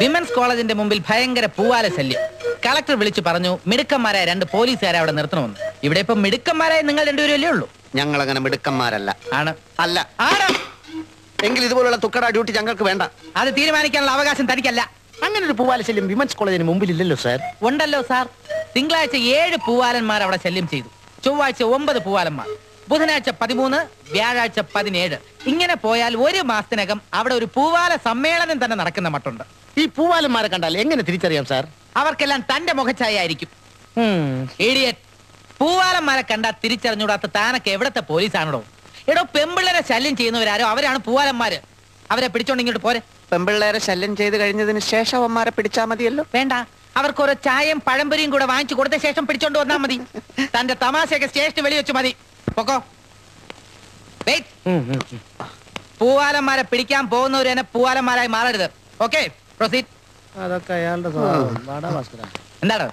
Women's കോളേജിന്റെ മുമ്പിൽ ഭയങ്കര പൂവാല ശല്യം. കളക്ടർ വിളിച്ചു പറഞ്ഞു മിടുക്കന്മാരായ 2 പോലീസുകാരെ അവിടെ നിർത്തണമെന്ന്. ഇവിടെ ഇപ്പൊ മിടുക്കന്മാരായ നിങ്ങൾ 2 പേരല്ലേ ഉള്ളൂ. ഞങ്ങൾ അങ്ങനെ മിടുക്കന്മാരല്ല. ആണ് അല്ല ആണ് എങ്കിൽ ഇതുപോലുള്ള തുക്കട ഡ്യൂട്ടി ഞങ്ങൾക്ക് വേണ്ട. അത് തീരുമാനിക്കാനുള്ള അവകാശം തനിക്കല്ല. അങ്ങനെ ഒരു പൂവാല ശല്യം വിമൻസ് കോളേജിന് മുമ്പിൽ ഇല്ലല്ലോ സാർ. ഉണ്ടല്ലോ സാർ. തിങ്കളാഴ്ച 7 പൂവാലന്മാർ അവിടെ ശല്യം ചെയ്തു. ചൊവ്വാഴ്ച 9 പൂവാലന്മാർ, ബുധനാഴ്ച 13, വ്യാഴാഴ്ച 17. ഇങ്ങനെ പോയാൽ 1 മാസത്തിനകം അവിടെ ഒരു പൂവാല സമ്മേളനം തന്നെ നടക്കുന്ന മട്ടുണ്ട്. ഈ പൂവാലന്മാരെ കണ്ടാൽ എങ്ങനെ തിരിച്ചറിയാം സാർ? അവർക്കെല്ലാം തന്റെ മുഖഛായ ആയിരിക്കും. ഇഡിയറ്റ്. പൂവാലന്മാരെ കണ്ടാൽ തിരിച്ചറിഞ്ഞൂടാത്ത താനൊക്കെ എവിടത്തെ പോലീസാണോ? എടോ, പെമ്പിള്ളേരെ ശല്യം ചെയ്യുന്നവരാരോ അവരാണ് പൂവാലന്മാര്. അവരെ പിടിച്ചോണ്ട് ഇങ്ങോട്ട് പോരെ. പെമ്പിള്ളേരെ ശല്യം ചെയ്ത് കഴിഞ്ഞതിന് ശേഷം അവന്മാരെ പിടിച്ചാ മതിയല്ലോ. വേണ്ട, അവർക്ക് ഓരോ ചായയും പഴംപൊരിയും കൂടെ വാങ്ങിച്ചു കൊടുത്ത ശേഷം പിടിച്ചോണ്ട് വന്നാൽ മതി. തന്റെ തമാശയൊക്കെ സ്റ്റേഷന് വെളി വെച്ച് മതി. പൊക്കോ. പൂവാലന്മാരെ പിടിക്കാൻ പോകുന്നവര് തന്നെ പൂവാലന്മാരായി മാറരുത്. Okay, proceed. അതൊക്കെ അയാളുടെ എന്താണ്?